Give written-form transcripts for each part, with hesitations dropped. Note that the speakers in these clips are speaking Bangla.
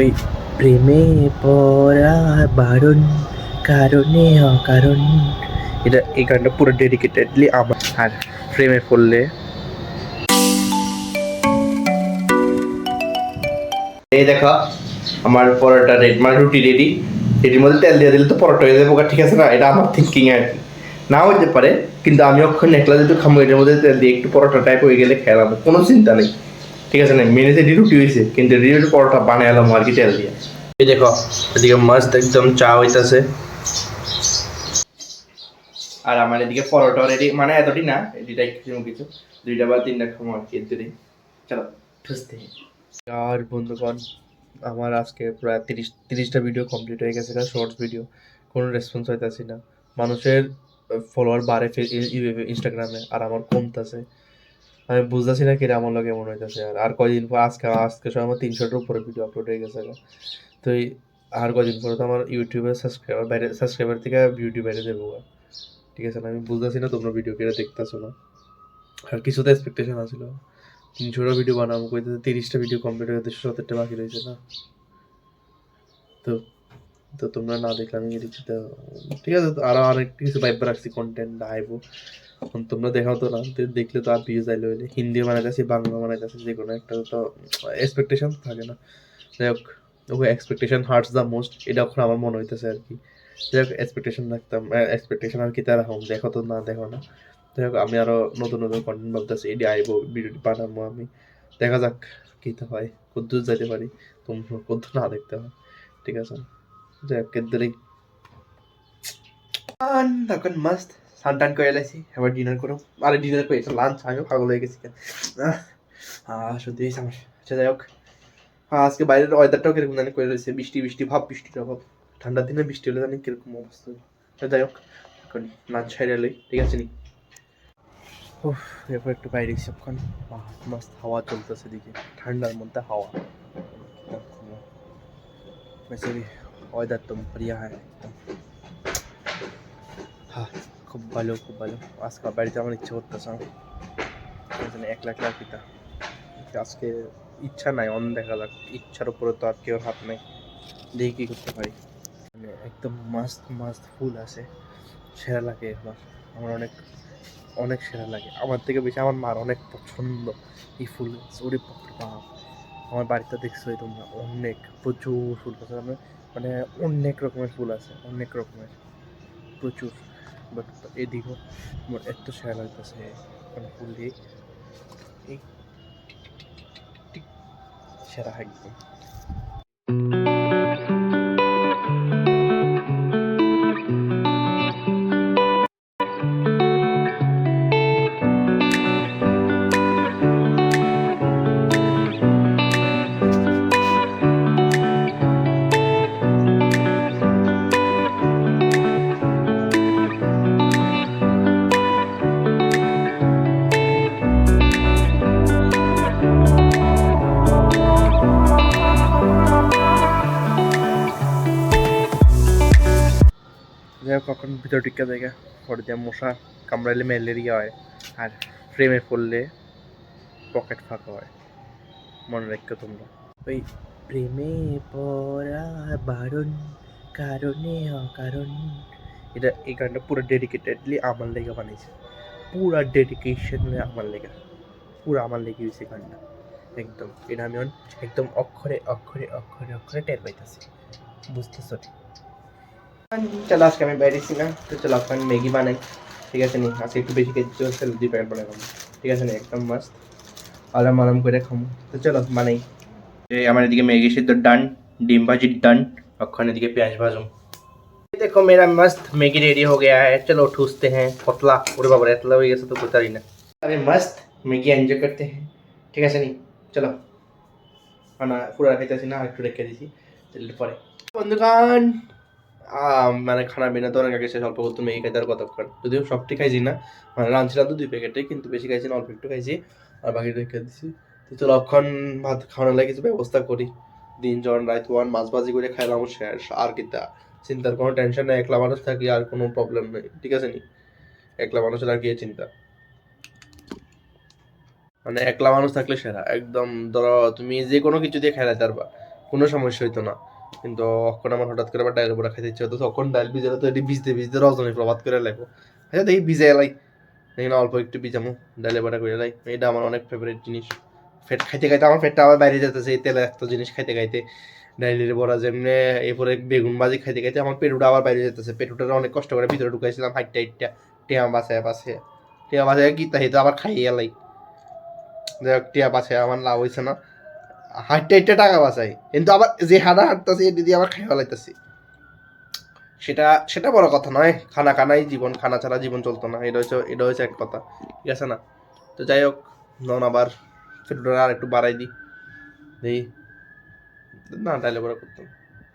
ওই প্রেমে পড়া বারণ কারণে অকারণ, এটা এই গানটা পুরো ডেডিকেটেডলি আমার। আর প্রেমে পড়লে এই দেখো আমার পরোটা রেডি, মানে রুটি রেডি। এটির মধ্যে তেল দিয়ে দিলে তো পরোটা হয়ে যাবে, ঠিক আছে না? এটা আমার থিঙ্কিং আর কি। নাও হতে পারে, কিন্তু আমি অক্ষণ একলা যেহেতু খামো, এটার মধ্যে তেল দিয়ে একটু পরোটা টাইপ হয়ে গেলে খেলাম, কোনো চিন্তা নেই, ঠিক আছে না? মেনেতে রুটি হয়েছে, কিন্তু রেডি পরোটা বানাইলাম আর কি তেল দিয়ে। এই দেখো এদিকে মস্ত একদম চা হইতাছে, আর আমার এদিকে পরোটা রেডি, মানে এতটি না, এদিকে কিছু কিছু 2টা বা 3টা খামো আর কি এদিকে। চলো ঠুসতে। আর বন্ধুগণ, আমার আজকে প্রায় 30টা ভিডিও কমপ্লিট হয়ে গেছে, শর্টস ভিডিও। কোনো রেসপন্স হইতাছি না, মানুষের ফলোয়ার বাড়ে ইনস্টাগ্রামে আর আমার কমতেছে। আমি বুঝতেছি না কিরে আমার লোক এমন হইতেছে। আর কয়দিন পর আজকে আজকে সব আমার 300টার উপরে ভিডিও আপলোড হয়ে গেছে। তো আর কয়দিন পরে তো আমার ইউটিউবের সাবস্ক্রাইবার থেকে ভিডিও বাইরে দেবো, ঠিক আছে না? আমি বুঝতেছি না তোমরা ভিডিও কেটে দেখতেছো না। আর কিছু তো এক্সপেকটেশন আছিল, 300টা ভিডিও বানাবো কইতে 30টা ভিডিও কমপ্লিট হয়ে 270টা বাকি রয়েছে না। তো তো তোমরা না দেখলে আমি এদিক থেকে, ঠিক আছে, আরো অনেক কিছু ভাইবা রাখছি কন্টেন্ট আইবো। এখন তোমরা দেখাও তো না, দেখলে তো আর ভিউজ আইলে হইলে হিন্দি বানাইতেছি, বাংলা বানাইতেছি, যে কোনো একটা তো এক্সপেকটেশন থাকে না। যাই হোক, ওকে এক্সপেকটেশন হার্টস দ্য মোস্ট, এটা এখন আমার মনে হইতেছে আর কি। যাই হোক, এক্সপেকটেশন রাখতাম, এক্সপেকটেশন আর কি তারা হোম, দেখো তো না দেখো না। যাই হোক, আমি আরো নতুন নতুন কন্টেন্ট ভাবতেছি, এটি আইবো, ভিডিও বানাবো আমি। দেখা যাক কী তো হয়, কদ্দূর যাইতে পারি, তোমরা কদ্দূর না দেখতে হয়, ঠিক আছে? যাই হোক, এদেরই তখন মাস্ত স্নান টান করে এলাইছি, এবার ডিনার করো। আরে ডিনার করে লাঞ্চ, আমিও পাগল হয়ে গেছি। সত্যি সমস্যা। আচ্ছা যাই হোক, আজকে বাইরের ওয়েদারটাও কিরকম জানি করে রয়েছে, বৃষ্টি বৃষ্টি ভাব, বৃষ্টির অভাব। ঠান্ডার দিনে বৃষ্টি হলে জানি কিরকম অবস্থা। যাই হোক, এখন লাঞ্চ সাইডে এলোই, ঠিক আছে নি? এরপর একটু বাইরে সবক্ষণ মাস্ত হাওয়া চলতেছে দিকে, ঠান্ডার মধ্যে হাওয়া। वैसे भी वेदर तो बढ़िया है एकदम। হ্যাঁ, খুব ভালো খুব ভালো। আজকে বাড়িতে আমার ইচ্ছে করতেছে না, একলা একলা পিতা। আজকে ইচ্ছা নাই, অন দেখা যাক, ইচ্ছার উপরে তো আর কেউ হাত নাই, দেখি কী করতে পারি। মানে একদম মাস্ত মাস্ত ফুল আছে, সেরা লাগে আমার। আমার অনেক অনেক সেরা লাগে, আমার থেকে বেশি আমার মার অনেক পছন্দ এই ফুল। ওরে বাপরে বাপ, আমার বাড়িতে দেখছোই তোমরা, অনেক প্রচুর ফুল গাছ, মানে অনেক রকমের ফুল আছে, অনেক রকমের, প্রচুর। বাট এদিকেও আমার এত সেরা লাগতেছে, মানে ফুল দিয়ে এই ঠিক সেরা একদম। যাই হোক, কখন ভিতর টিকা জায়গা পরে দিয়ে মশা কামড়াইলে ম্যালেরিয়া হয়, আর ফ্রেমে পড়লে পকেট ফাঁকা হয়, মনে রাখো তোমরা। ওই প্রেমে পড়া বারণ কারণে অকারণ, এটা এই গানটা পুরো ডেডিকেটেডলি আমার লেগে বানিয়েছে, পুরা ডেডিকেশন আমার লেগে, পুরো আমার লেগে হয়েছে গানটা একদম। এটা আমি একদম অক্ষরে অক্ষরে অক্ষরে অক্ষরে টের পাইতেছি, বুঝতেছো? চলো আজকে আমি বাইরে ছিলাম, তো চলো এখন ম্যাগি বানাই, ঠিক আছে নি? আজকে একটু বেশি খেতে চলছে, 2 প্যাকেট বানাই খাবো, ঠিক আছে নি? একদম মাস্ত আরাম আরাম করে খাবো। তো চলো বানাই। এই আমার এদিকে ম্যাগি সিদ্ধ ডান, ডিম ভাজি ডান, ওখানে এদিকে পেঁয়াজ ভাজুম। देखो मेरा मस्त मैगी रेडी हो गया है, चलो ठूसते हैं पतला। और बाबा एतला हो गया तो पता ही ना, अभी मस्त मैगी एंजॉय करते हैं, ঠিক আছে নি? চলো না পুরো খাইতেছি না, একটু রেখে দিছি তেলের পরে। বন্ধুগণ, মানে খানা পিনা তো অনেক আগে শেষ, অল্প করতে ম্যাগি খাইতে আর কতক্ষণ, যদিও সবটি খাইছি না, মানে লাঞ্চটা তো 2 প্যাকেটে, কিন্তু বেশি খাইছি না, অল্প একটু খাইছি, আর বাকি রেখে দিছি। তো চলো অক্ষণ ভাত খাওয়ানোর লাগে কিছু ব্যবস্থা করি। দিন জন রাত ওয়ান মাছ ভাজি করে খাইলাম শেষ, আর কিতা চিন্তার কোনো টেনশন নেই, একলা মানুষ থাকি আর কোনো প্রবলেম নেই, ঠিক আছে নি? একলা মানুষের আর কি চিন্তা, মানে একলা মানুষ থাকলে সেরা একদম। ধরো তুমি যে কোনো কিছু দিয়ে খেলাতে পারবা, কোনো সমস্যা হইতো না। কিন্তু অখন আমার হঠাৎ করে আবার ডাইলের বড়া খাইতে ইচ্ছা হতো, তখন ডাইল ভিজালে তো এটি ভিজতে ভিজতে রজনী প্রভাত করে লাগবো। আচ্ছা দেখি ভিজে এলাই, দেখি না অল্প একটু ভিজামো, ডাইলে বড়া করে এলাই। এটা আমার অনেক ফেভারিট জিনিস। ফেট খাইতে খাইতে আমার পেটটা আবার বাইরে যেতেছে এই তেলে একটা জিনিস খাইতে খাইতে। ডাইলের বড়া যেমনি, এরপরে বেগুন ভাজি খাইতে খাইতে আমার পেটুটা আবার বাইরে যেতেছে। পেটুটা অনেক কষ্ট করে ভিতরে ঢুকাইছিলাম হাইটটা হাইটটা, টিয়া বাসায় বাসায়, টিয়া বাসায় কি তাই তো আবার খাইয়ে এলাই। যাই হোক, টিয়া বাসায় আমার লাভ হয়েছে না, হাঁটতে হাঁটতে টাকা বাঁচাই, কিন্তু আবার যে হাঁটা হাঁটতেছি এটি দিয়ে আবার খাই ফেলাইতেছি। সেটা সেটা বড় কথা নয়, খানা খানাই জীবন, খানা ছাড়া জীবন চলতো না, এটা হচ্ছে এক কথা, ঠিক আছে না? তো যাই হোক, নন আবার পেট্রোলটা আর একটু বাড়াই দিই, দেখি না ডাইলে বড়া করতাম।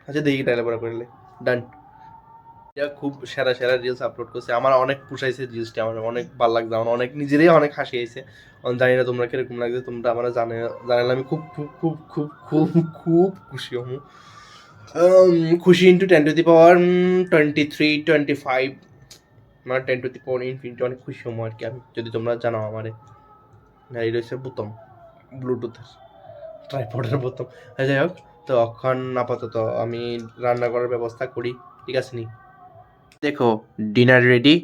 আচ্ছা দেখি ডাইলে বড়া করলে ডান। খুব সেরা সেরা রিলস আপলোড করছে, আমার অনেক পুষাইছে রিলসটা, আমার অনেক ভালো লাগছে, আমার অনেক নিজেরই অনেক হাসি আইছে। জানি না তোমরা কিরকম লাগছে, তোমরা আমার জানালে আমি খুব খুব খুব খুব খুব খুব খুশি হম। খুশি ইন্টু 10 to the power 23 25, মানে 10 to the power ইনফিনিটি, অনেক খুশি হম আর কি আমি, যদি তোমরা জানাও আমারে। এই রয়েছে বোতাম, ব্লুটুথের ট্রাইপডের বোতাম। যাই হোক, তো এখন আপাতত আমি রান্না করার ব্যবস্থা করি, ঠিক আছে নি? দেখো, ডিনার রেডি,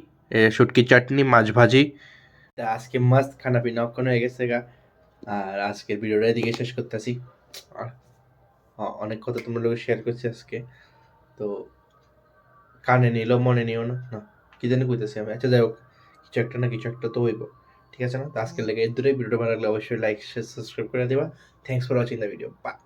শুটকি চাটনি, মাছ ভাজি। আজকে মাস্ত খানা পিনা অক্ষণ হয়ে গেছে গা। আর আজকের ভিডিওটা এদিকে শেষ করতেছি। আর অনেক কথা তোমার লোক শেয়ার করছি আজকে, তো কানে নিলেও মনে নিও না, না কি জানি কইতেছি আমি। আচ্ছা যাই হোক, কিছু একটা না কিছু একটা তো হইব, ঠিক আছে না? তো আজকের লেগে এর দূরে ভিডিওটা ভালো লাগলে অবশ্যই লাইক শেয়ার সাবস্ক্রাইব করে দেবা। Thanks for watching the video, by.